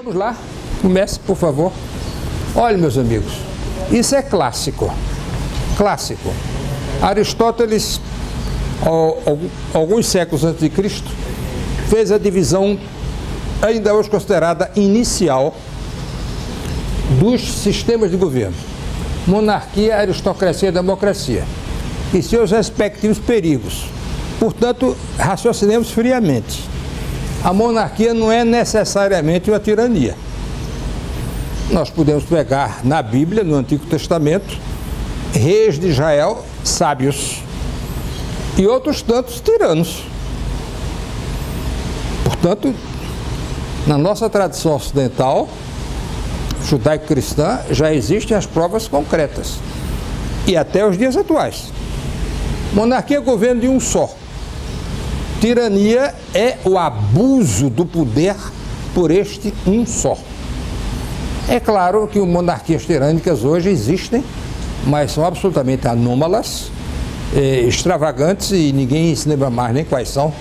Vamos lá, comece, por favor. Olha, meus amigos, isso é clássico. Clássico. Aristóteles, alguns séculos antes de Cristo, fez a divisão, ainda hoje considerada inicial, dos sistemas de governo: monarquia, aristocracia e democracia, e seus respectivos perigos. Portanto, raciocinemos friamente. A monarquia não é necessariamente uma tirania. Nós podemos pegar na Bíblia, no Antigo Testamento, reis de Israel sábios e outros tantos tiranos. Portanto, na nossa tradição ocidental, judaico-cristã, já existem as provas concretas, e até os dias atuais. Monarquia é governo de um só. Tirania é o abuso do poder por este um só. É claro que monarquias tirânicas hoje existem, mas são absolutamente anômalas, extravagantes, e ninguém se lembra mais nem quais são,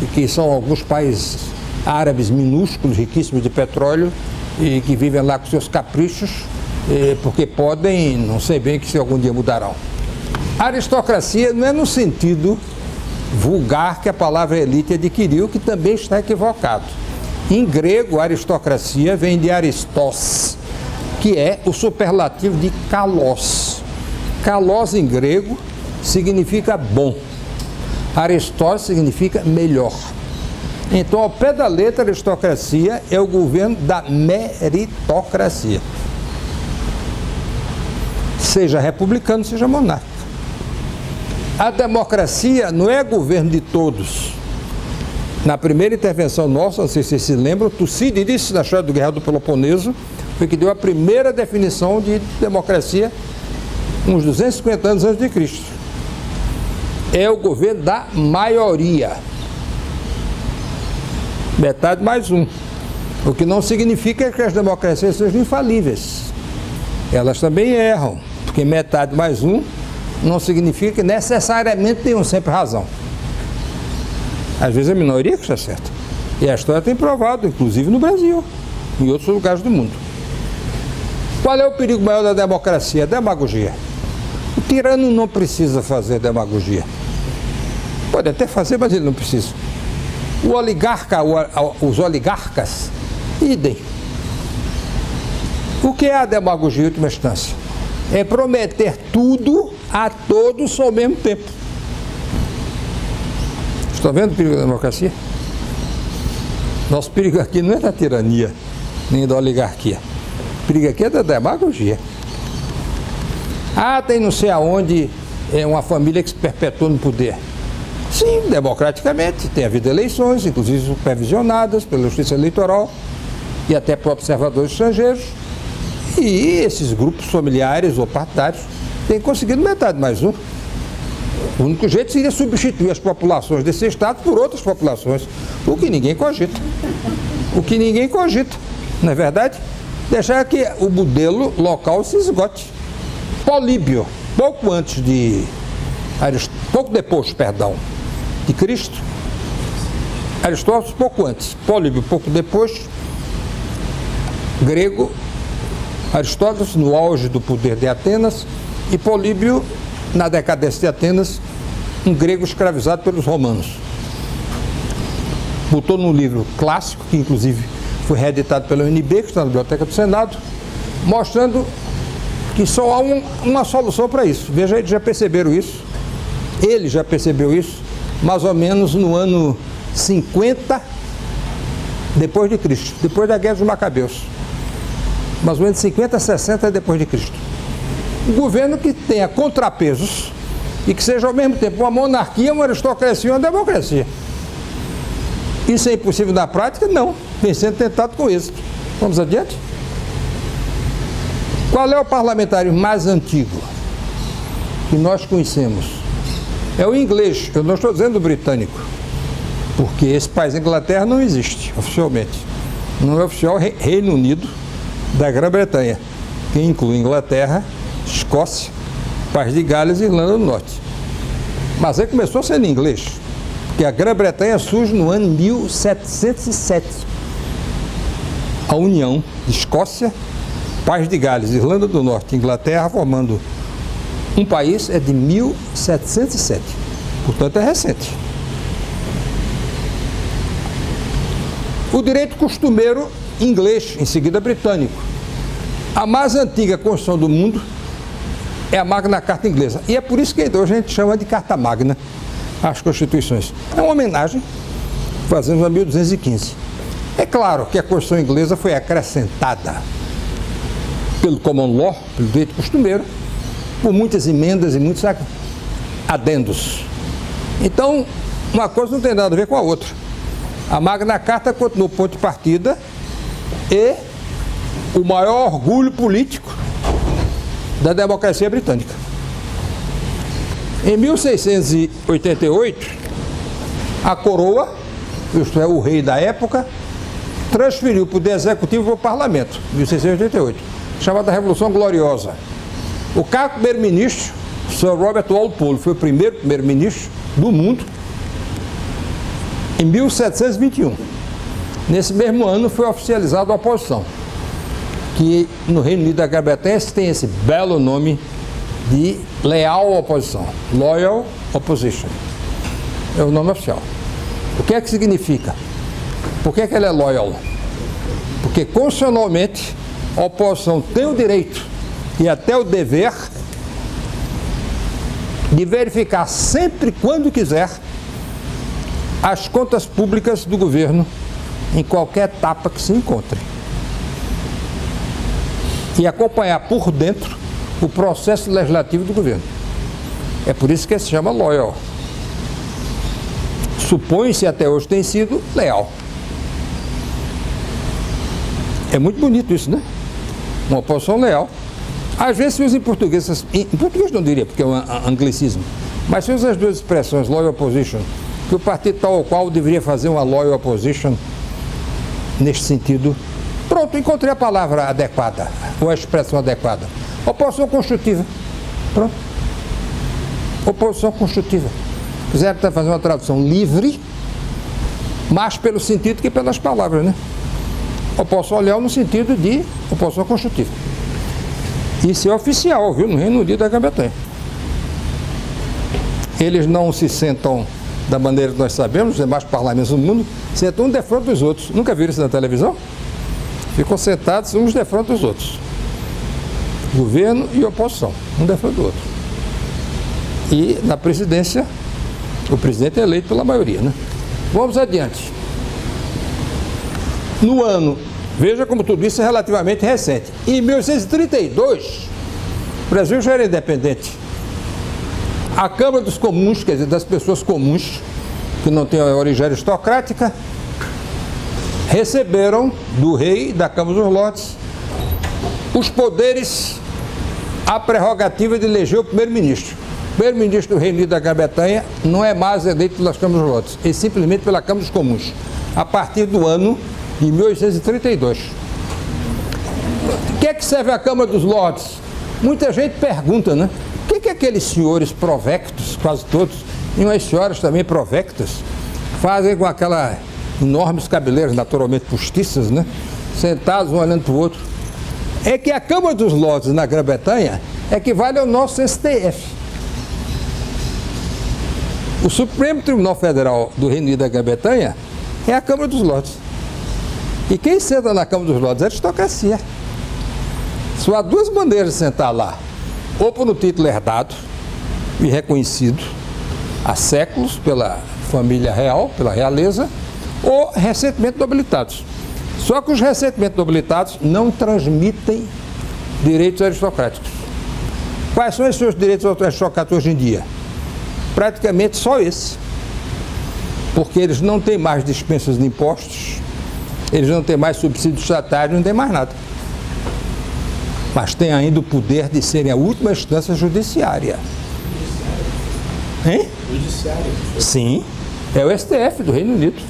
e que são alguns países árabes minúsculos, riquíssimos de petróleo, e que vivem lá com seus caprichos, porque podem, não sei bem que se algum dia mudarão. A aristocracia não é no sentido vulgar que a palavra elite adquiriu, que também está equivocado. Em grego, aristocracia vem de aristos, que é o superlativo de kalos. Kalos em grego significa bom. Aristos significa melhor. Então, ao pé da letra, a aristocracia é o governo da meritocracia. Seja republicano, seja monárquico. A democracia não é governo de todos. Na primeira intervenção nossa, não sei se vocês se lembram, Tucídides, na história do Guerra do Peloponeso, foi que deu a primeira definição de democracia, uns 250 anos antes de Cristo. É o governo da maioria. Metade mais um. O que não significa que as democracias sejam infalíveis. Elas também erram, porque metade mais um não significa que necessariamente tenham sempre razão. Às vezes é a minoria que está certa. E a história tem provado, inclusive no Brasil, em outros lugares do mundo. Qual é o perigo maior da democracia? A demagogia. O tirano não precisa fazer demagogia. Pode até fazer, mas ele não precisa. O oligarca, os oligarcas, idem. O que é a demagogia em última instância? É prometer tudo a todos ao mesmo tempo. Estão vendo o perigo da democracia? Nosso perigo aqui não é da tirania, nem da oligarquia. O perigo aqui é da demagogia. Tem não sei aonde uma família que se perpetua no poder. Sim, democraticamente, tem havido eleições, inclusive supervisionadas pela Justiça Eleitoral e até por observadores estrangeiros. E esses grupos familiares ou partidários têm conseguido metade mais um. O único jeito seria substituir as populações desse estado por outras populações, o que ninguém cogita. Não é verdade? Deixar que o modelo local se esgote. Políbio, pouco depois de Cristo, Aristóteles pouco antes, Políbio pouco depois, grego, Aristóteles no auge do poder de Atenas e Políbio na decadência de Atenas, um grego escravizado pelos romanos. Botou num livro clássico, que inclusive foi reeditado pela UNB, que está na Biblioteca do Senado, mostrando que só há uma solução para isso. Veja, eles já perceberam isso. Ele já percebeu isso, mais ou menos no ano 50 depois de Cristo, depois da Guerra dos Macabeus. Mais ou menos 50 a 60 depois de Cristo. Um governo que tenha contrapesos e que seja ao mesmo tempo uma monarquia, uma aristocracia e uma democracia. Isso é impossível na prática? Não. Vem sendo tentado com êxito. Vamos adiante? Qual é o parlamentarismo mais antigo que nós conhecemos? É o inglês, eu não estou dizendo o britânico, porque esse país, Inglaterra, não existe oficialmente. Não é oficial Reino Unido da Grã-Bretanha, que inclui Inglaterra, Escócia, País de Gales e Irlanda do Norte. Mas aí começou sendo inglês, porque a Grã-Bretanha surge no ano 1707. a união de Escócia, País de Gales, Irlanda do Norte e Inglaterra, formando um país, é de 1707. Portanto, é recente. O direito costumeiro inglês, em seguida britânico. A mais antiga Constituição do mundo é a Magna Carta inglesa. E é por isso que hoje a gente chama de Carta Magna as Constituições. É uma homenagem que fazemos a 1215. É claro que a Constituição inglesa foi acrescentada pelo common law, pelo direito costumeiro, por muitas emendas e muitos adendos. Então, uma coisa não tem nada a ver com a outra. A Magna Carta continua o ponto de partida e o maior orgulho político da democracia britânica. Em 1688, a coroa, isto é, o rei da época, transferiu o poder executivo para o parlamento, 1688, chamada Revolução Gloriosa. O cargo de primeiro-ministro, Sir Robert Walpole, foi o primeiro primeiro-ministro do mundo em 1721. Nesse mesmo ano foi oficializada a oposição, que no Reino Unido da Grã-Bretanha tem esse belo nome de leal oposição, Loyal Opposition. É o nome oficial. O que é que significa? Por que ela é loyal? Porque constitucionalmente a oposição tem o direito e até o dever de verificar sempre quando quiser as contas públicas do governo em qualquer etapa que se encontre e acompanhar por dentro o processo legislativo do governo. É por isso que se chama loyal. Supõe-se até hoje tem sido leal. É muito bonito isso, né? Uma oposição leal. Às vezes se usa em português, em português não diria, porque é um anglicismo, mas se usa as duas expressões, loyal opposition, que o partido tal ou qual deveria fazer uma loyal opposition neste sentido. Pronto, encontrei a palavra adequada, ou a expressão adequada. Oposição construtiva. Pronto. Oposição construtiva. Quiser fazer uma tradução livre, mais pelo sentido que pelas palavras, né? Oposição leal no sentido de oposição construtiva. Isso é oficial, viu? No Reino Unido da Grã-Bretanha. Eles não se sentam da maneira que nós sabemos, os demais parlamentos do mundo, sentam um defronte dos outros. Nunca viram isso na televisão? Ficam sentados uns defronte dos outros. Governo e oposição, um defronte do outro. E na presidência, o presidente é eleito pela maioria, né? Vamos adiante. No ano, veja como tudo isso é relativamente recente. Em 1832, o Brasil já era independente. A Câmara dos Comuns, quer dizer, das pessoas comuns, que não têm a origem aristocrática, receberam do rei e da Câmara dos Lordes os poderes, a prerrogativa de eleger o primeiro-ministro. O primeiro-ministro do Reino Unido da Grã-Bretanha não é mais eleito pelas Câmaras dos Lordes, é simplesmente pela Câmara dos Comuns, a partir do ano de 1832. O que é que serve a Câmara dos Lordes? Muita gente pergunta, né? O que aqueles senhores provectos, quase todos, e umas senhoras também provectas, fazem com aquelas enormes cabeleiras, naturalmente postiças, né? Sentados um olhando para o outro. É que a Câmara dos Lordes na Grã-Bretanha equivale ao nosso STF. O Supremo Tribunal Federal do Reino Unido da Grã-Bretanha é a Câmara dos Lordes. E quem senta na Câmara dos Lordes é a aristocracia. Só há duas maneiras de sentar lá. Ou por um título herdado e reconhecido há séculos pela família real, pela realeza, ou recentemente nobilitados. Só que os recentemente nobilitados não transmitem direitos aristocráticos. Quais são os seus direitos aristocráticos hoje em dia? Praticamente só esse. Porque eles não têm mais dispensas de impostos, eles não têm mais subsídios estatais, não têm mais nada. Mas têm ainda o poder de serem a última instância judiciária. Hein? Judiciária? Sim, é o STF do Reino Unido.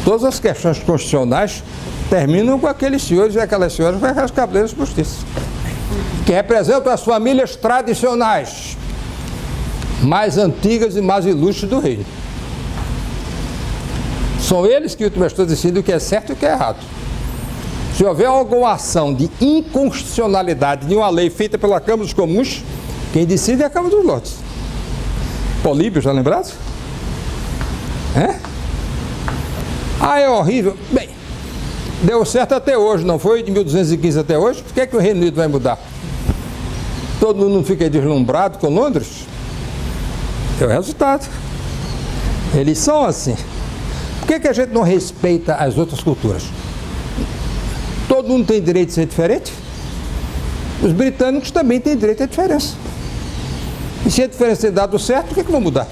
Todas as questões constitucionais terminam com aqueles senhores e aquelas senhoras com aquelas cabeleiras postiças, que representam as famílias tradicionais mais antigas e mais ilustres do reino. São eles que, em última instância, decidem o que é certo e o que é errado. Se houver alguma ação de inconstitucionalidade de uma lei feita pela Câmara dos Comuns, quem decide é a Câmara dos Lordes. Políbio, já lembrado? É horrível. Bem, deu certo até hoje, não foi? De 1215 até hoje. Por que é que o Reino Unido vai mudar? Todo mundo não fica deslumbrado com Londres? É o resultado. Eles são assim. Por que a gente não respeita as outras culturas? Todo mundo tem direito de ser diferente? Os britânicos também têm direito à diferença. E se a diferença tem dado certo, por que vão mudar?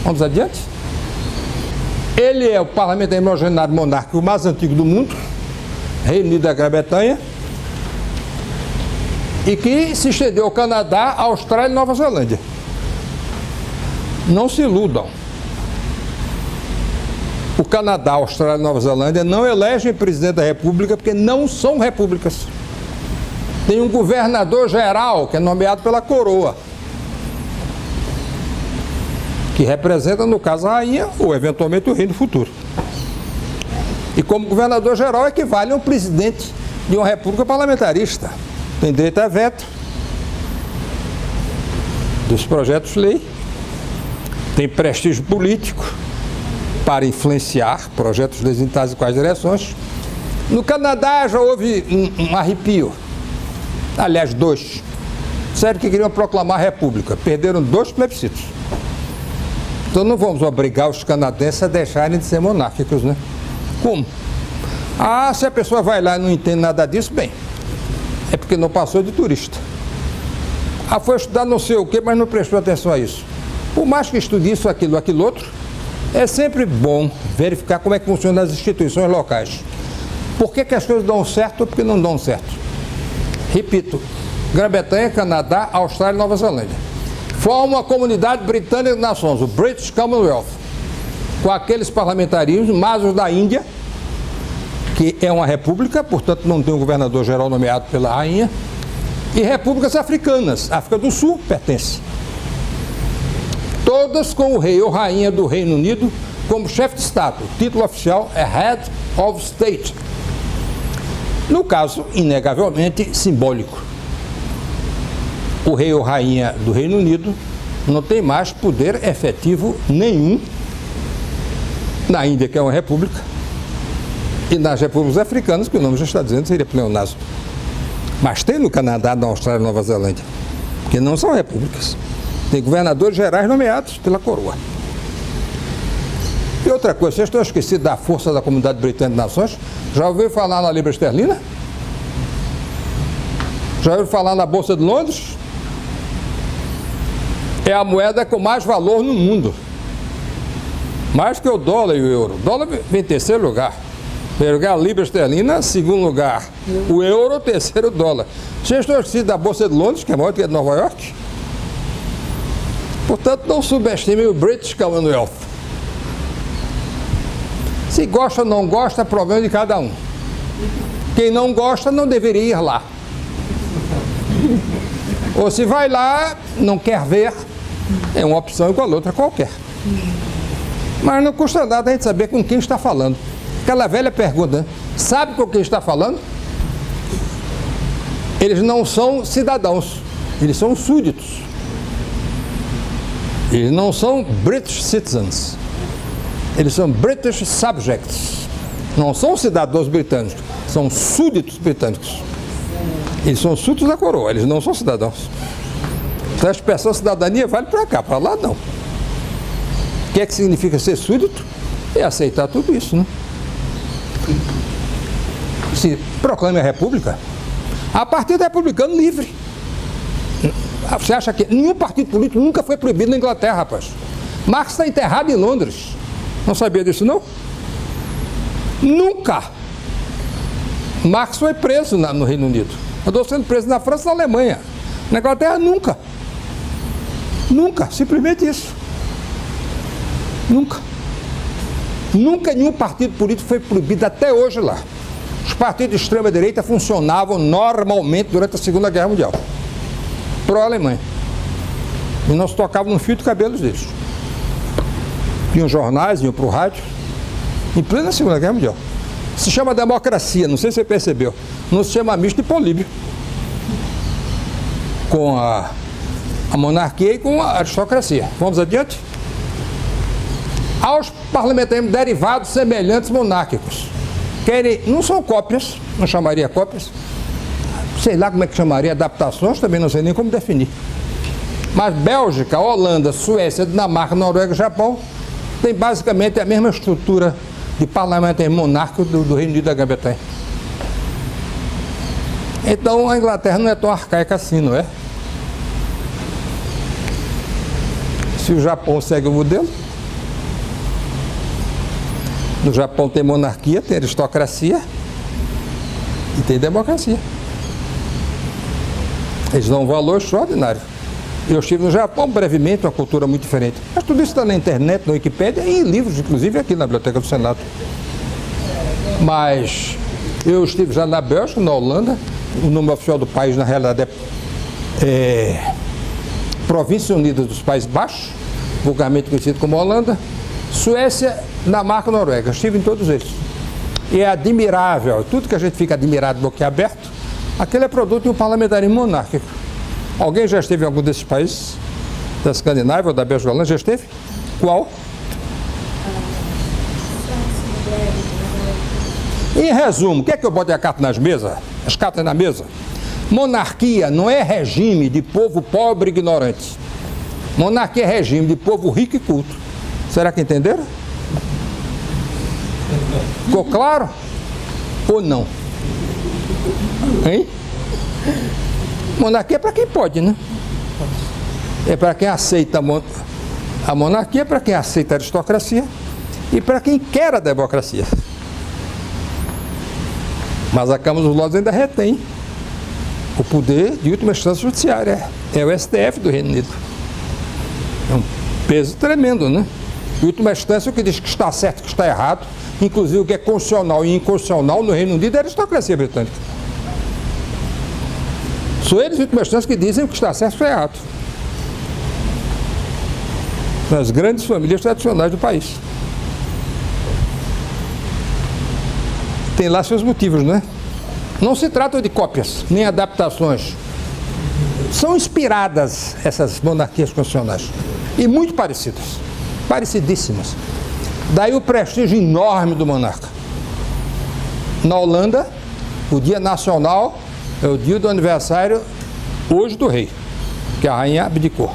Vamos adiante? Ele é o parlamento homogeneário monárquico mais antigo do mundo, Reino Unido da Grã-Bretanha, e que se estendeu ao Canadá, Austrália e Nova Zelândia. Não se iludam. O Canadá, Austrália e Nova Zelândia não elegem presidente da República porque não são repúblicas. Tem um governador geral que é nomeado pela coroa, que representa, no caso, a rainha ou, eventualmente, o reino futuro. E como governador geral equivale a um presidente de uma república parlamentarista. Tem direito a veto dos projetos de lei, tem prestígio político para influenciar projetos de leis em tais e quais direções. No Canadá já houve um arrepio, aliás, 2. Sério que queriam proclamar a república, perderam 2 plebiscitos. Então não vamos obrigar os canadenses a deixarem de ser monárquicos, né? Como? Se a pessoa vai lá e não entende nada disso, bem, é porque não passou de turista. Foi estudar não sei o quê, mas não prestou atenção a isso. Por mais que estude isso, aquilo outro, é sempre bom verificar como é que funcionam as instituições locais. Por que as coisas dão certo ou por que não dão certo? Repito, Grã-Bretanha, Canadá, Austrália e Nova Zelândia formam a comunidade britânica de nações, o British Commonwealth, com aqueles parlamentarismos, mas os da Índia, que é uma república, portanto não tem um governador geral nomeado pela rainha, e repúblicas africanas. A África do Sul pertence. Todas com o rei ou rainha do Reino Unido como chefe de Estado. O título oficial é Head of State. No caso, inegavelmente, simbólico. O rei ou rainha do Reino Unido não tem mais poder efetivo nenhum na Índia, que é uma república, e nas repúblicas africanas, que o nome já está dizendo, seria pleonasmo. Mas tem no Canadá, na Austrália e Nova Zelândia, que não são repúblicas. Tem governadores gerais nomeados pela coroa. E outra coisa, vocês estão esquecidos da força da comunidade britânica de nações? Já ouviu falar na libra esterlina? Já ouviu falar na Bolsa de Londres? É a moeda com mais valor no mundo. Mais que o dólar e o euro. O dólar vem em terceiro lugar. Primeiro lugar, a libra esterlina. Segundo lugar, o euro. Terceiro, o dólar. Vocês estão esquecidos da Bolsa de Londres, que é maior que a de Nova York? Portanto, não subestimem o British Commonwealth. Se gosta ou não gosta, é problema de cada um. Quem não gosta não deveria ir lá. Ou se vai lá, não quer ver, é uma opção igual a outra qualquer. Mas não custa nada a gente saber com quem está falando. Aquela velha pergunta, sabe com quem está falando? Eles não são cidadãos, eles são súditos. Eles não são British citizens, eles são British subjects. Não são cidadãos britânicos, são súditos britânicos. Eles são súditos da coroa, eles não são cidadãos. Então a expressão cidadania vale para cá, para lá não. O que é que significa ser súdito? É aceitar tudo isso, né? Se proclame a república, a partido republicano livre. Você acha que nenhum partido político nunca foi proibido na Inglaterra, rapaz? Marx está enterrado em Londres. Não sabia disso, não? Nunca. Marx foi preso no Reino Unido. Andou sendo preso na França e na Alemanha. Na Inglaterra, nunca. Nunca. Simplesmente isso. Nunca. Nunca nenhum partido político foi proibido até hoje lá. Os partidos de extrema-direita funcionavam normalmente durante a Segunda Guerra Mundial. Pró-Alemanha. E não se tocavam no fio de cabelos deles. Iam jornais, iam para o rádio, em plena Segunda Guerra Mundial. Se chama democracia, não sei se você percebeu. Não se chama misto e políbio. Com a monarquia e com a aristocracia. Vamos adiante? Aos parlamentarismos derivados semelhantes monárquicos. Não são cópias, não chamaria cópias. Sei lá como é que chamaria, adaptações, também não sei nem como definir. Mas Bélgica, Holanda, Suécia, Dinamarca, Noruega e Japão têm basicamente a mesma estrutura de parlamentarismo monárquico do Reino Unido da Grã-Bretanha. Então a Inglaterra não é tão arcaica assim, não é? Se o Japão segue o modelo, no Japão tem monarquia, tem aristocracia e tem democracia. Eles dão um valor extraordinário. Eu estive no Japão brevemente, uma cultura muito diferente. Mas tudo isso está na internet, na Wikipédia e em livros, inclusive aqui na Biblioteca do Senado. Mas eu estive já na Bélgica, na Holanda. O nome oficial do país, na realidade, é Província Unida dos Países Baixos, vulgarmente conhecido como Holanda. Suécia, Dinamarca e Noruega. Estive em todos eles. E é admirável, tudo que a gente fica admirado boquiaberto, aquele é produto de um parlamentarismo monárquico. Alguém já esteve em algum desses países? Da Escandinávia ou da Bélgica, Holanda? Já esteve? Qual? Em resumo, o que é que eu boto a carta nas mesas? As cartas na mesa? Monarquia não é regime de povo pobre e ignorante. Monarquia é regime de povo rico e culto. Será que entenderam? Ficou claro? Ou não? Hein? Monarquia é para quem pode, né? É para quem aceita a monarquia, para quem aceita a aristocracia e para quem quer a democracia. Mas a Câmara dos Lordes ainda retém o poder de última instância judiciária. É o STF do Reino Unido. É um peso tremendo, né? De última instância, o que diz que está certo e que está errado, inclusive o que é constitucional e inconstitucional no Reino Unido é a aristocracia britânica. São eles, em última instância, que dizem o que está certo e o que está errado. Nas grandes famílias tradicionais do país. Tem lá seus motivos, não é? Não se trata de cópias, nem adaptações. São inspiradas essas monarquias constitucionais. E muito parecidas. Parecidíssimas. Daí o prestígio enorme do monarca. Na Holanda, o dia nacional é o dia do aniversário hoje do rei, que a rainha abdicou.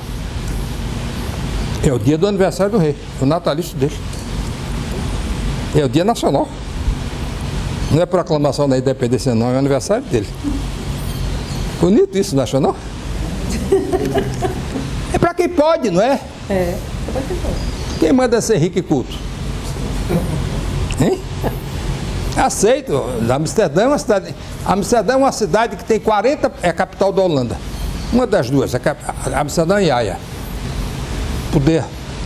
É o dia do aniversário do rei, o natalício dele. É o dia nacional. Não é proclamação da independência, não, é o aniversário dele. Bonito isso, nacional? É para quem pode, não é? É para quem pode. Quem manda ser rico e culto? Hein? Aceito. Amsterdã é uma cidade que tem 40, é a capital da Holanda. Uma das duas, Amsterdã e Haia.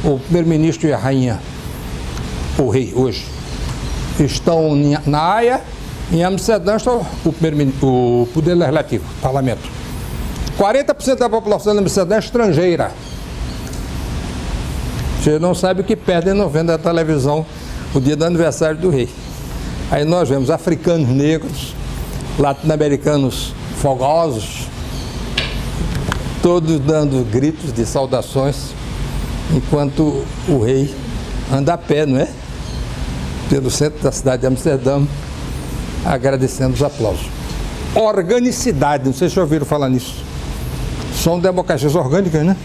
O primeiro-ministro e a rainha, o rei hoje, estão na Haia, em Amsterdã está o poder legislativo, o parlamento. 40% da população de Amsterdã é estrangeira. Você não sabe o que perdem não vendo a televisão o dia do aniversário do rei. Aí nós vemos africanos negros, latino-americanos fogosos, todos dando gritos de saudações, enquanto o rei anda a pé, não é? Pelo centro da cidade de Amsterdã, agradecendo os aplausos. Organicidade, não sei se já ouviram falar nisso. São democracias orgânicas, né?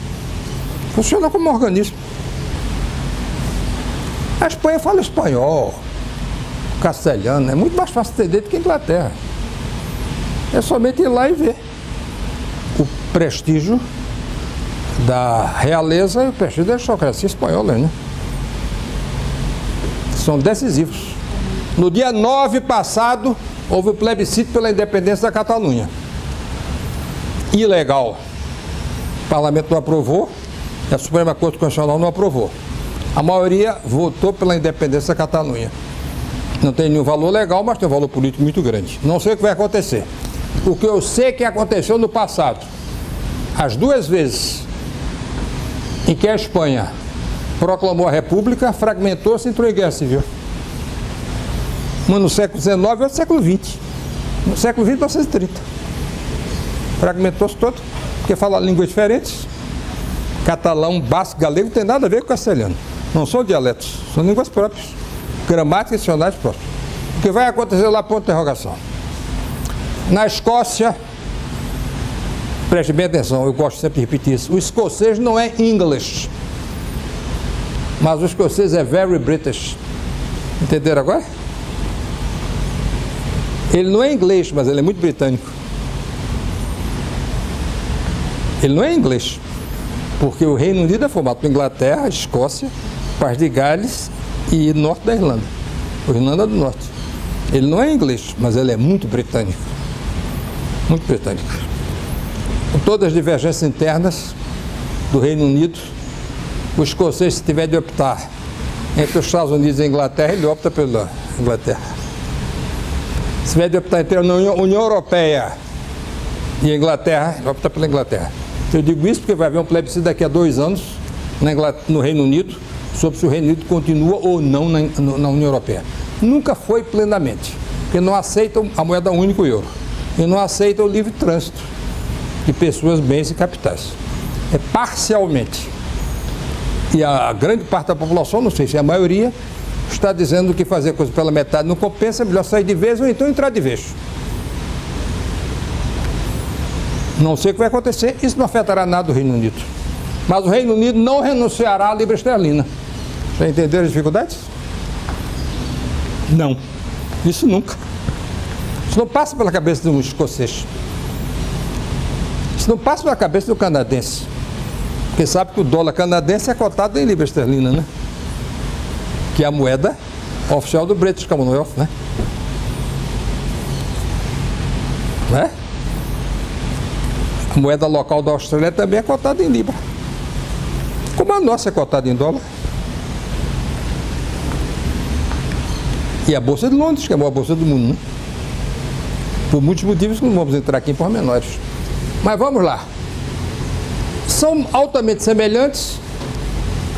Funciona como organismo. A Espanha fala espanhol, castelhano, é muito mais fácil entender do que a Inglaterra. É somente ir lá e ver o prestígio da realeza e o prestígio da aristocracia espanhola, né? São decisivos. No dia 9 passado, houve o plebiscito pela independência da Catalunha. Ilegal. O parlamento não aprovou, a Suprema Corte Constitucional não aprovou. A maioria votou pela independência da Catalunha. Não tem nenhum valor legal, mas tem um valor político muito grande. Não sei o que vai acontecer. O que eu sei que aconteceu no passado, as duas vezes em que a Espanha proclamou a República, fragmentou-se e entrou em guerra civil. Uma no século XIX e outra no século XX. No século XX, 1930. Fragmentou-se todo, porque fala línguas diferentes. Catalão, basco, galego não tem nada a ver com castelhano. Não são dialetos, são línguas próprias. Gramáticas e dicionários próprios. O que vai acontecer lá, ponto de interrogação. Na Escócia, preste bem atenção, eu gosto sempre de repetir isso. O escocês não é English, mas o escocês é very British. Entenderam agora? Ele não é inglês, mas ele é muito britânico. Ele não é inglês, porque o Reino Unido é formado por Inglaterra, Escócia, País de Gales e norte da Irlanda, a Irlanda do Norte. Ele não é inglês, mas ele é muito britânico. Muito britânico. Com todas as divergências internas do Reino Unido, o escocês, se tiver de optar entre os Estados Unidos e a Inglaterra, ele opta pela Inglaterra. Se tiver de optar entre a União Europeia e a Inglaterra, ele opta pela Inglaterra. Eu digo isso porque vai haver um plebiscito daqui a 2 anos no Reino Unido, sobre se o Reino Unido continua ou não na União Europeia. Nunca foi plenamente, porque não aceitam a moeda única, o euro, e não aceitam o livre trânsito de pessoas, bens e capitais. É parcialmente. E a grande parte da população, não sei se é a maioria, está dizendo que fazer coisa pela metade não compensa, é melhor sair de vez ou então entrar de vez. Não sei o que vai acontecer, isso não afetará nada o Reino Unido. Mas o Reino Unido não renunciará à libra esterlina. Já entenderam as dificuldades? Não. Isso nunca. Isso não passa pela cabeça de um escocês. Isso não passa pela cabeça do canadense. Porque sabe que o dólar canadense é cotado em libra esterlina, né? Que é a moeda oficial do British Commonwealth, né? Não é? A moeda local da Austrália também é cotada em libra. Como a nossa é cotada em dólar. E a Bolsa de Londres, que é a maior bolsa do mundo, né? Por muitos motivos que não vamos entrar aqui em pormenores. Mas vamos lá. São altamente semelhantes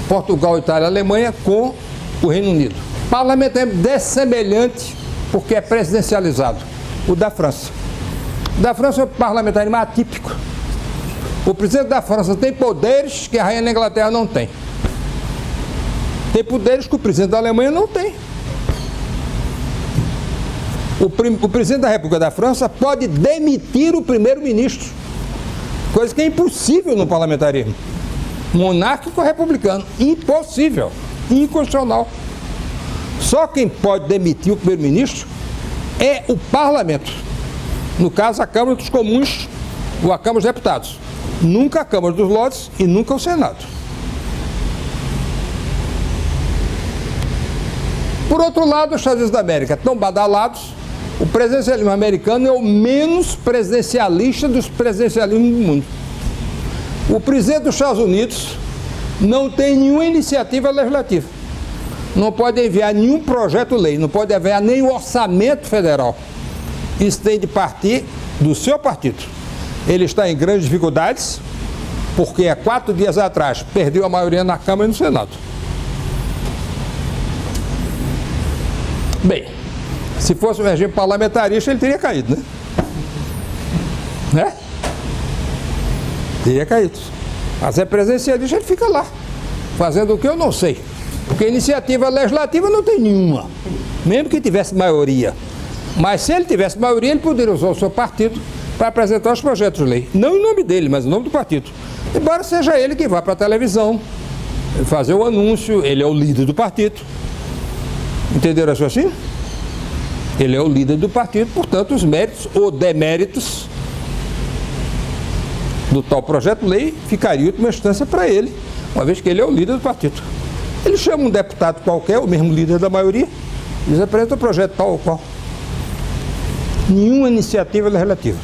Portugal, Itália e Alemanha com o Reino Unido. O parlamento é dessemelhante porque é presidencializado. O da França. O da França é um parlamentarismo atípico. O presidente da França tem poderes que a rainha da Inglaterra não tem. Tem poderes que o presidente da Alemanha não tem. O presidente da República da França pode demitir o primeiro-ministro, coisa que é impossível no parlamentarismo monárquico ou republicano. Impossível, inconstitucional. Só quem pode demitir o primeiro-ministro é o parlamento. No caso, a Câmara dos Comuns ou a Câmara dos Deputados. Nunca a Câmara dos Lordes e nunca o Senado. Por outro lado, os Estados Unidos da América estão badalados. O presidencialismo americano é o menos presidencialista dos presidencialismos do mundo. O presidente dos Estados Unidos não tem nenhuma iniciativa legislativa. Não pode enviar nenhum projeto-lei, não pode enviar nem o orçamento federal. Isso tem de partir do seu partido. Ele está em grandes dificuldades, porque há 4 dias atrás perdeu a maioria na Câmara e no Senado. Bem, se fosse um regime parlamentarista, ele teria caído, né? Teria caído. Mas é presidencialista, ele fica lá, fazendo o que eu não sei. Porque iniciativa legislativa não tem nenhuma, mesmo que tivesse maioria. Mas se ele tivesse maioria, ele poderia usar o seu partido para apresentar os projetos de lei. Não em nome dele, mas em nome do partido. Embora seja ele que vá para a televisão, fazer o anúncio, ele é o líder do partido. Entenderam isso assim? Ele é o líder do partido, portanto, os méritos ou deméritos do tal projeto de lei ficariam em última instância para ele, uma vez que ele é o líder do partido. Ele chama um deputado qualquer, o mesmo líder da maioria, e eles apresentam o projeto tal ou qual. Nenhuma iniciativa legislativa.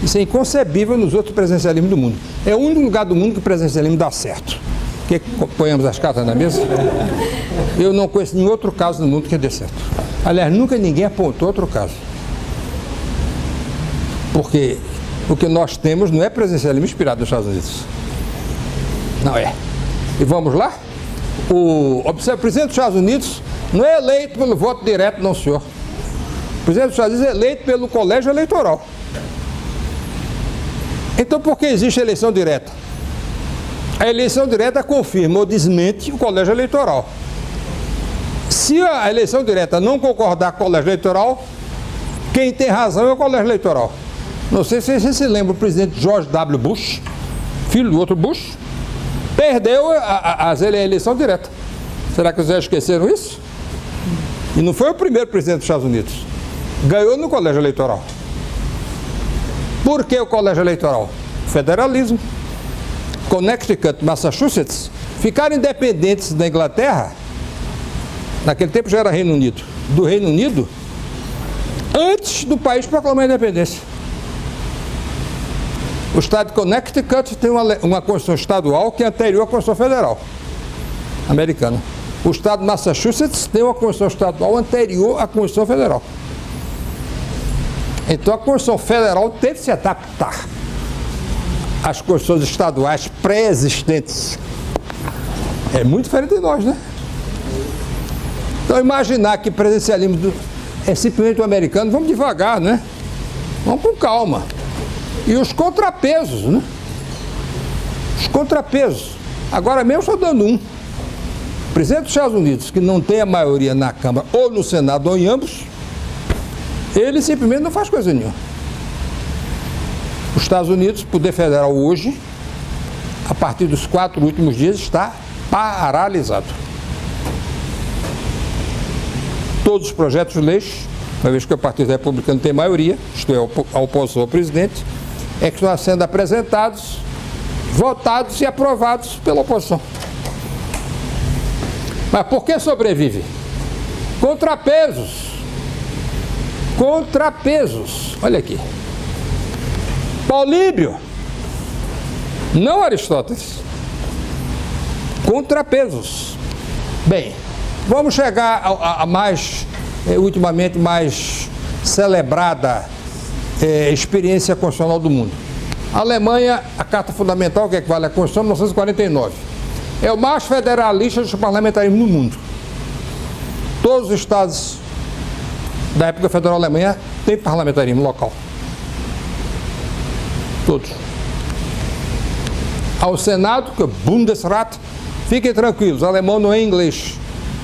Isso é inconcebível nos outros presidencialismos do mundo. É o único lugar do mundo que o presidencialismo dá certo. Quer que ponhamos as cartas na mesa? Eu não conheço nenhum outro caso no mundo que dê certo. Aliás, nunca ninguém apontou outro caso. Porque o que nós temos não é presidencialismo inspirado nos Estados Unidos. Não é. E vamos lá? O presidente dos Estados Unidos não é eleito pelo voto direto, não, senhor. presidente dos Estados Unidos é eleito pelo colégio eleitoral. Então, por que existe eleição direta? A eleição direta confirma ou desmente o colégio eleitoral. Se a eleição direta não concordar com o colégio eleitoral, quem tem razão é o colégio eleitoral. Não sei se você se lembra, o presidente George W. Bush, filho do outro Bush, perdeu a eleição direta. Será que vocês já esqueceram isso? E não foi o primeiro presidente dos Estados Unidos. Ganhou no colégio eleitoral. Por que o colégio eleitoral? Federalismo. Connecticut, Massachusetts, ficaram independentes da Inglaterra, naquele tempo já era Reino Unido, do Reino Unido, antes do país proclamar a independência. O estado de Connecticut tem uma Constituição estadual que é anterior à Constituição Federal americana. O estado de Massachusetts tem uma Constituição estadual anterior à Constituição Federal. Então a Constituição Federal teve que se adaptar às Constituições estaduais pré-existentes. É muito diferente de nós, né? Então imaginar que presidencialismo é simplesmente o americano, vamos devagar, né? Vamos com calma. E os contrapesos, né? Os contrapesos. Agora mesmo estou dando um. O presidente dos Estados Unidos, que não tem a maioria na Câmara, ou no Senado, ou em ambos, ele simplesmente não faz coisa nenhuma. Os Estados Unidos, o poder federal hoje, a partir dos 4 últimos dias, está paralisado. Todos os projetos de lei, uma vez que o Partido Republicano tem maioria, isto é, a oposição ao presidente, é que estão sendo apresentados, votados e aprovados pela oposição. Mas por que sobrevive? Contrapesos. Contrapesos. Olha aqui. Políbio, não Aristóteles. Contrapesos. Bem, vamos chegar a mais, ultimamente mais celebrada experiência constitucional do mundo. A Alemanha, a Carta Fundamental, que vale a Constituição, 1949. É o mais federalista dos parlamentarismo no mundo. Todos os estados da época federal da Alemanha têm parlamentarismo local. Todos. Ao Senado, que é o Bundesrat, fiquem tranquilos, alemão não é inglês.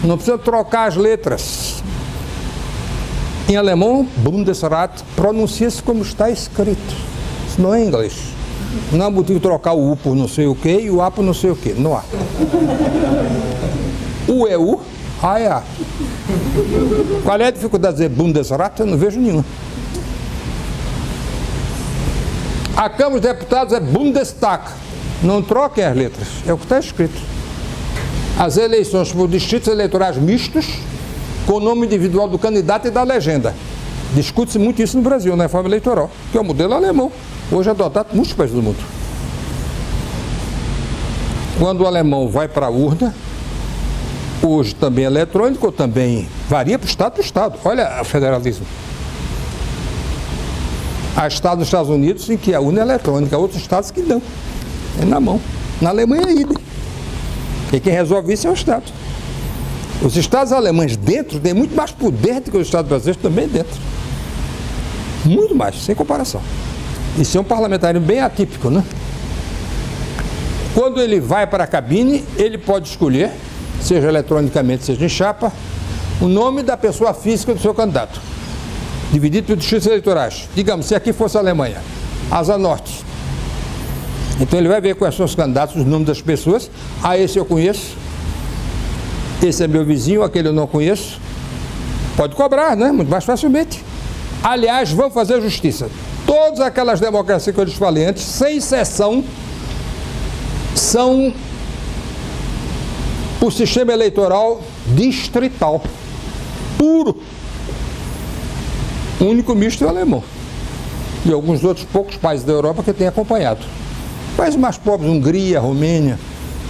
Não precisa trocar as letras. Em alemão, Bundesrat, pronuncia-se como está escrito. Isso não é inglês. Não há motivo de trocar o U por não sei o que e o A por não sei o que. Não há. U é U, A é A. Qual é a dificuldade de dizer Bundesrat? Eu não vejo nenhuma. A Câmara dos Deputados é Bundestag. Não troquem as letras. É o que está escrito. As eleições por distritos eleitorais mistos, com o nome individual do candidato e da legenda. Discute-se muito isso no Brasil, na reforma eleitoral, que é o modelo alemão. Hoje é adotado em muitos países do mundo. Quando o alemão vai para a urna, hoje também é eletrônico, também varia para o estado. Olha o federalismo. Há estados nos Estados Unidos em que a urna é eletrônica, há outros estados que não. É na mão. Na Alemanha é idem. E quem resolve isso é o Estado. Os estados alemães dentro têm muito mais poder do que os estados brasileiros também dentro. Muito mais, sem comparação. Isso é um parlamentarismo bem atípico, né? Quando ele vai para a cabine, ele pode escolher, seja eletronicamente, seja em chapa, o nome da pessoa física do seu candidato, dividido por distritos eleitorais. Digamos, se aqui fosse a Alemanha, Asa Norte. Então ele vai ver quais são os candidatos, os nomes das pessoas. Ah, esse eu conheço, esse é meu vizinho, aquele eu não conheço. Pode cobrar, né? Muito mais facilmente. Aliás, vamos fazer justiça. Todas aquelas democracias que eu lhes falei antes, sem exceção, são o sistema eleitoral distrital, puro. O único misto é o alemão. E alguns outros poucos países da Europa que têm acompanhado. Países mais pobres, Hungria, Romênia,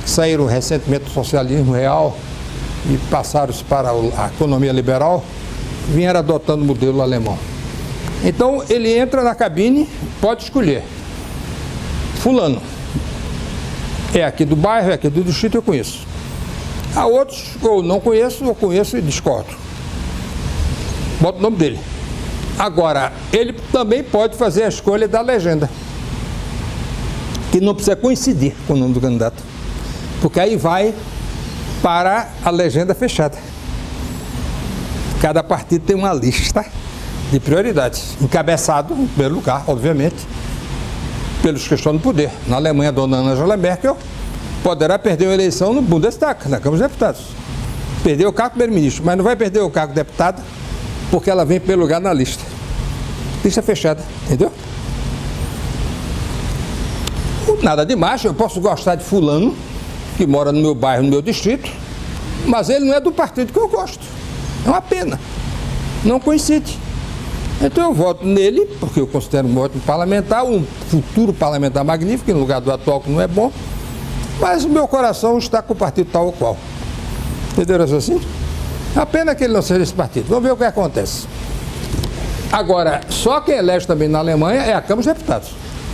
que saíram recentemente do socialismo real e passaram-se para a economia liberal, vieram adotando o modelo alemão. Então ele entra na cabine, pode escolher. Fulano. É aqui do bairro, é aqui do distrito, eu conheço. Há outros, ou não conheço, ou conheço e discordo. Bota o nome dele. Agora, ele também pode fazer a escolha da legenda, que não precisa coincidir com o nome do candidato, porque aí vai para a legenda fechada. Cada partido tem uma lista de prioridades, encabeçado, em primeiro lugar, obviamente, pelos que estão no poder. Na Alemanha, a dona Angela Merkel poderá perder uma eleição no Bundestag, na Câmara dos Deputados. Perdeu o cargo de primeiro-ministro, mas não vai perder o cargo de deputada porque ela vem em primeiro lugar na lista. Lista fechada, entendeu? Nada demais, eu posso gostar de fulano, que mora no meu bairro, no meu distrito, mas ele não é do partido que eu gosto. É uma pena. Não coincide. Então eu voto nele, porque eu considero um ótimo parlamentar, um futuro parlamentar magnífico, no lugar do atual que não é bom, mas o meu coração está com o partido tal ou qual. Entenderam assim? É uma pena que ele não seja esse partido. Vamos ver o que acontece. Agora, só quem elege também na Alemanha é a Câmara dos Deputados.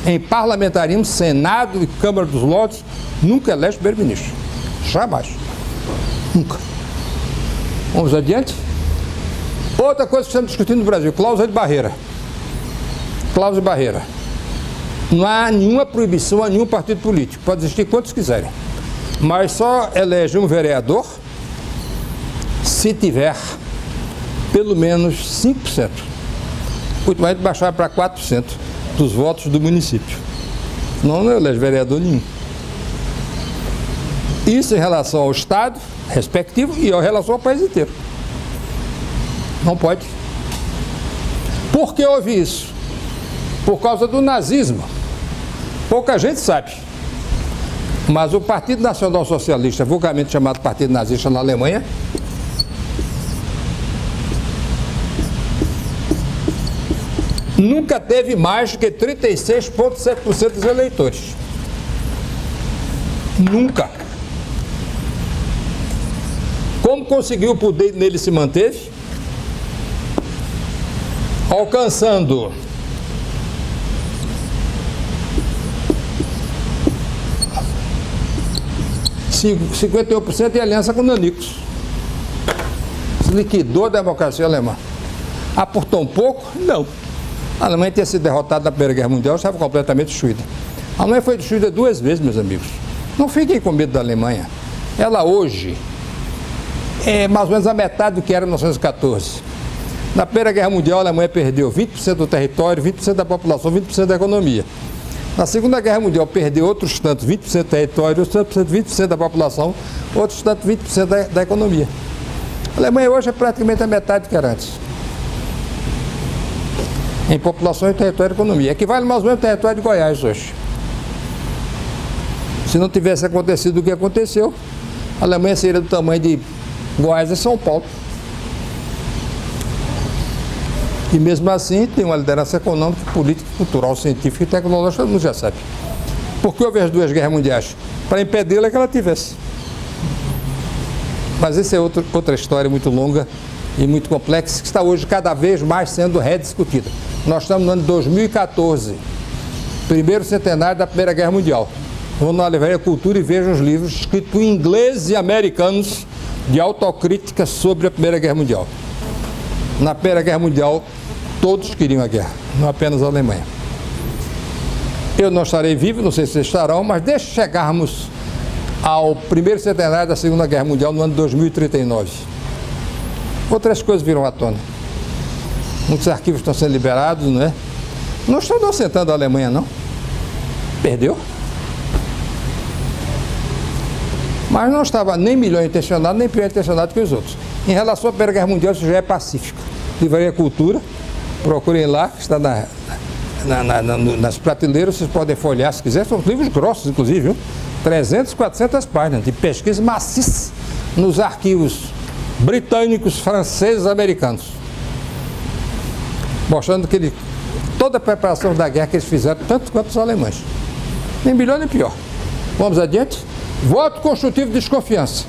Em parlamentarismo, Senado e Câmara dos Lordes, nunca elege primeiro-ministro. Jamais. Nunca. Vamos adiante? Outra coisa que estamos discutindo no Brasil, cláusula de barreira. Cláusula de barreira. Não há nenhuma proibição a nenhum partido político. Pode existir quantos quiserem. Mas só elege um vereador se tiver pelo menos 5%. Muito mais de baixar para 4% dos votos do município. Não elege vereador nenhum. Isso em relação ao Estado respectivo e em relação ao país inteiro. Não pode. Por que houve isso? Por causa do nazismo. Pouca gente sabe. Mas o Partido Nacional Socialista, vulgarmente chamado Partido Nazista na Alemanha, nunca teve mais do que 36,7% dos eleitores. Nunca. Como conseguiu o poder nele se manteve? Alcançando 51% em aliança com nanicos. Se liquidou a democracia alemã. Ah, por tão pouco? Não. A Alemanha tinha sido derrotada na Primeira Guerra Mundial, estava completamente destruída. A Alemanha foi destruída 2 vezes, meus amigos. Não fiquem com medo da Alemanha. Ela hoje é mais ou menos a metade do que era em 1914. Na Primeira Guerra Mundial, a Alemanha perdeu 20% do território, 20% da população, 20% da economia. Na Segunda Guerra Mundial, perdeu outros tantos, 20% do território, outros tantos, 20% da população, outros tantos, 20% da economia. A Alemanha hoje é praticamente a metade do que era antes. Em população e território e economia. Equivale mais ou menos ao território de Goiás hoje. Se não tivesse acontecido o que aconteceu, a Alemanha seria do tamanho de Goiás e São Paulo. E mesmo assim tem uma liderança econômica, política, cultural, científica e tecnológica, todo mundo já sabe. Por que houve as 2 guerras mundiais? Para impedi-la que ela tivesse. Mas essa é outra história muito longa e muito complexa, que está hoje cada vez mais sendo rediscutida. Nós estamos no ano de 2014, primeiro centenário da Primeira Guerra Mundial. Vão na Livraria Cultura e vejam os livros escritos por ingleses e americanos de autocrítica sobre a Primeira Guerra Mundial. Na Primeira Guerra Mundial, todos queriam a guerra, não apenas a Alemanha. Eu não estarei vivo, não sei se vocês estarão, mas deixe chegarmos ao primeiro centenário da Segunda Guerra Mundial no ano de 2039. Outras coisas viram à tona. Muitos arquivos estão sendo liberados, não é? Não estou inocentando a Alemanha, não. Perdeu. Mas não estava nem melhor intencionado, nem pior intencionado que os outros. Em relação à Primeira Guerra Mundial, isso já é pacífico. Livraria Cultura, procurem lá, que está nas prateleiras, vocês podem folhear se quiser, são livros grossos, inclusive, viu? 300, 400 páginas de pesquisa maciça nos arquivos britânicos, franceses, americanos. Mostrando que toda a preparação da guerra que eles fizeram, tanto quanto os alemães. Nem melhor nem pior. Vamos adiante? Voto construtivo de desconfiança.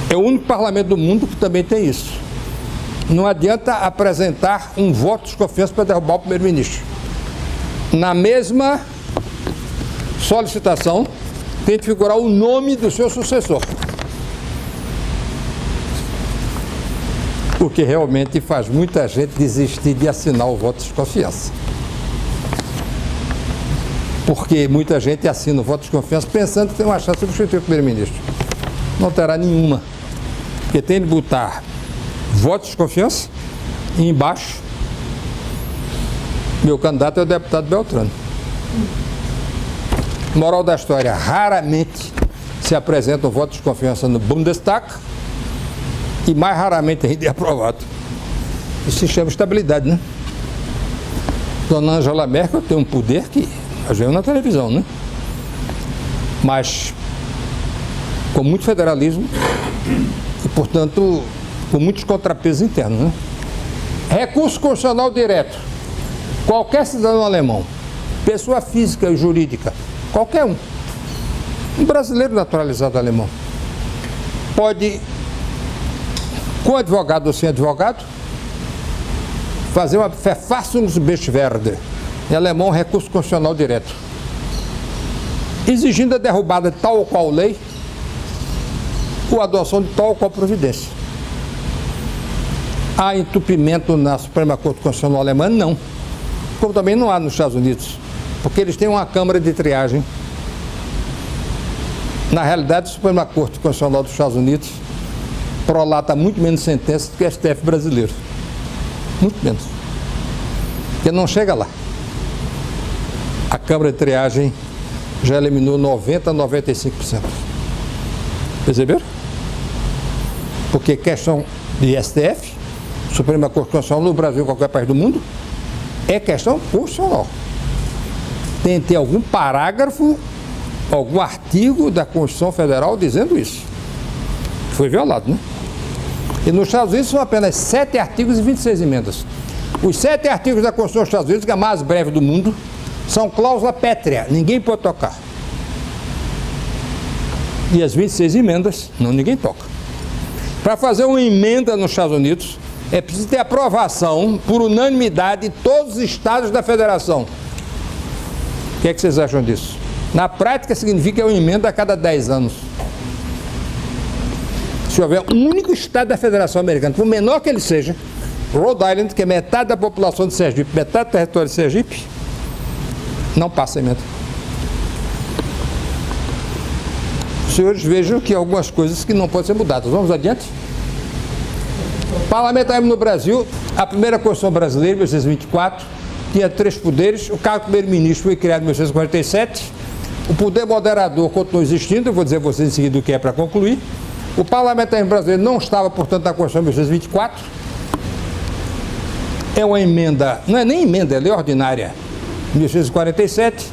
É o único parlamento do mundo que também tem isso. Não adianta apresentar um voto de desconfiança para derrubar o primeiro-ministro. Na mesma solicitação, tem que figurar o nome do seu sucessor. O que realmente faz muita gente desistir de assinar o voto de desconfiança. Porque muita gente assina o voto de desconfiança pensando que tem uma chance de substituir o primeiro-ministro. Não terá nenhuma. Porque tem de botar voto de desconfiança e embaixo meu candidato é o deputado Beltrano. Moral da história, raramente se apresenta um voto de desconfiança no Bundestag e mais raramente ainda é aprovado. Isso se chama estabilidade, né? Dona Angela Merkel tem um poder que nós vemos na televisão, né? Mas com muito federalismo e, portanto, com muitos contrapesos internos, né? Recurso constitucional direto. Qualquer cidadão alemão, pessoa física e jurídica, qualquer um brasileiro naturalizado alemão, pode, com advogado ou sem advogado, fazer uma Verfassungsbeschwerde, em alemão, recurso constitucional direto, exigindo a derrubada de tal ou qual lei ou a adoção de tal ou qual providência. Há entupimento na Suprema Corte Constitucional Alemã? Não. Como também não há nos Estados Unidos, porque eles têm uma câmara de triagem. Na realidade, a Suprema Corte Constitucional dos Estados Unidos prolata muito menos sentenças do que o STF brasileiro. Muito menos. Porque não chega lá. A câmara de triagem já eliminou 90% a 95%. Perceberam? Porque questão de STF, Suprema Corte Constitucional no Brasil, qualquer país do mundo, é questão constitucional. Tem que ter algum parágrafo, algum artigo da Constituição Federal dizendo isso. Foi violado, né? E nos Estados Unidos são apenas 7 artigos e 26 emendas. Os 7 artigos da Constituição dos Estados Unidos, que é a mais breve do mundo, são cláusula pétrea, ninguém pode tocar. E as 26 emendas, não, ninguém toca. Para fazer uma emenda nos Estados Unidos, é preciso ter aprovação por unanimidade de todos os estados da federação. O que é que vocês acham disso? Na prática significa uma emenda a cada 10 anos. Se houver um único estado da Federação Americana, por menor que ele seja, Rhode Island, que é metade da população de Sergipe, metade do território de Sergipe, não passa a emenda. Os senhores vejam que há algumas coisas que não podem ser mudadas. Vamos adiante? Parlamentarismo no Brasil, a primeira Constituição brasileira, 1924, tinha 3 poderes. O cargo de primeiro-ministro foi criado em 1947. O poder moderador continua existindo, eu vou dizer a vocês em seguida o que é para concluir. O parlamentarismo brasileiro não estava, portanto, na Constituição de 1924. É uma emenda, não é nem emenda, é lei ordinária, 1947,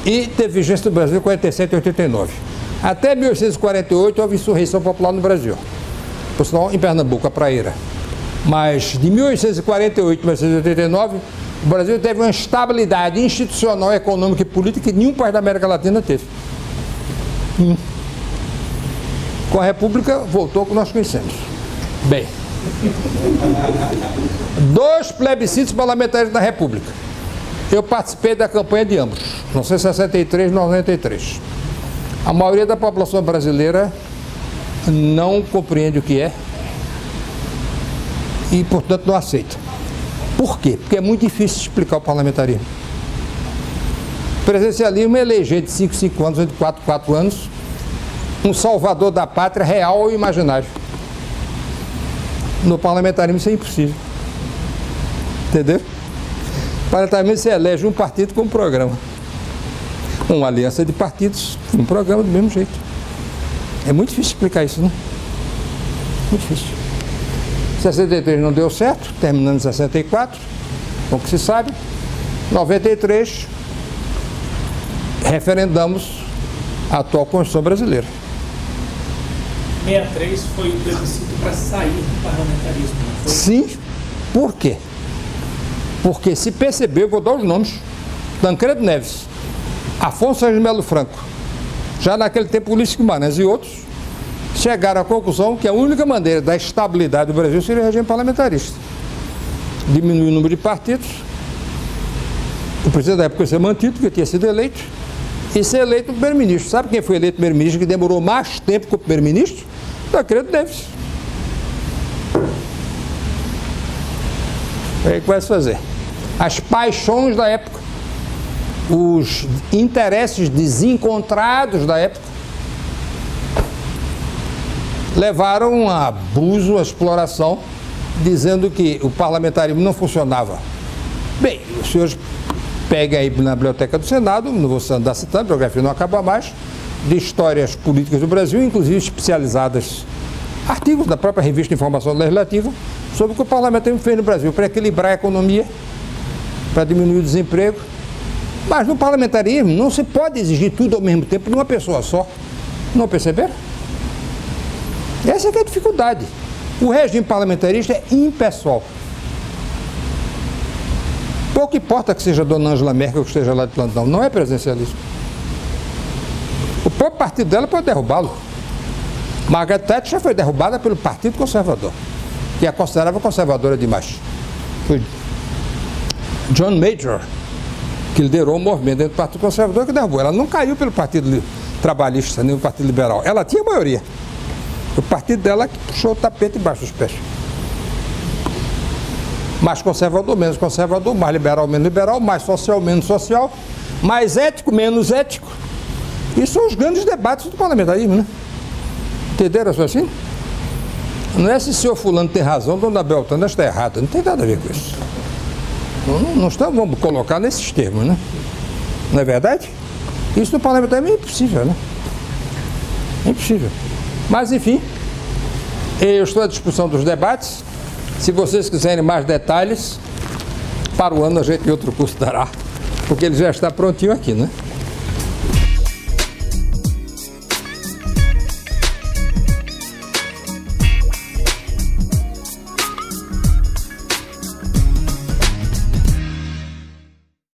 e teve vigência no Brasil 47 e 89. Até 1848 houve insurreição popular no Brasil, por sinal em Pernambuco, a Praeira. Mas de 1848 a 1889, o Brasil teve uma estabilidade institucional, econômica e política que nenhum país da América Latina teve. Com a República, voltou ao que nós conhecemos. Bem, 2 plebiscitos parlamentares da República. Eu participei da campanha de ambos, 1963 e 93. A maioria da população brasileira não compreende o que é e, portanto, não aceita. Por quê? Porque é muito difícil explicar o parlamentarismo. Presidencialismo é eleger de 5 em 5 anos, ou de 4 em 4 anos, um salvador da pátria real ou imaginário. No parlamentarismo isso é impossível. Entendeu? No parlamentarismo você elege um partido com um programa. Uma aliança de partidos, um programa do mesmo jeito. É muito difícil explicar isso, não? Muito difícil. 63 não deu certo, terminando em 64, como que se sabe. 93, referendamos a atual Constituição brasileira. 63 foi o plebiscito para sair do parlamentarismo, não foi? Sim. Por quê? Porque se percebeu, vou dar os nomes, Tancredo Neves, Afonso Sérgio Melo Franco, já naquele tempo Ulisses Guimarães e outros, chegaram à conclusão que a única maneira da estabilidade do Brasil seria o regime parlamentarista. Diminuir o número de partidos, o presidente da época ser mantido, porque tinha sido eleito, e ser eleito primeiro-ministro. Sabe quem foi eleito primeiro-ministro que demorou mais tempo que o primeiro-ministro? Tancredo Neves. Aí que vai se fazer. As paixões da época, os interesses desencontrados da época, levaram a abuso, a exploração, dizendo que o parlamentarismo não funcionava. Bem, os senhores peguem aí na Biblioteca do Senado, não vou andar citando, a bibliografia não acaba mais, de histórias políticas do Brasil, inclusive especializadas, artigos da própria revista Informação Legislativa, sobre o que o parlamentarismo fez no Brasil, para equilibrar a economia, para diminuir o desemprego. Mas no parlamentarismo não se pode exigir tudo ao mesmo tempo de uma pessoa só. Não perceberam? Essa é que é a dificuldade. O regime parlamentarista é impessoal. Pouco importa que seja a dona Angela Merkel que esteja lá de plantão, não é presidencialismo. O próprio partido dela pode derrubá-lo. Margaret Thatcher foi derrubada pelo Partido Conservador, que a considerava conservadora demais. Foi John Major que liderou o movimento dentro do Partido Conservador que derrubou. Ela não caiu pelo Partido Trabalhista, nem pelo Partido Liberal. Ela tinha maioria. O partido dela que puxou o tapete embaixo dos pés. Mais conservador, menos conservador, mais liberal, menos liberal, mais social, menos social, mais ético, menos ético. Isso são os grandes debates do parlamentarismo, né? Entenderam assim? Não é se o senhor fulano tem razão, dona Beltrana está errada. Não tem nada a ver com isso. Não estamos, vamos colocar nesses termos, né? Não é verdade? Isso no parlamentarismo é impossível, né? É impossível. Mas, enfim, eu estou à disposição dos debates. Se vocês quiserem mais detalhes, para o ano a gente em outro curso dará, porque ele já está prontinho aqui, né?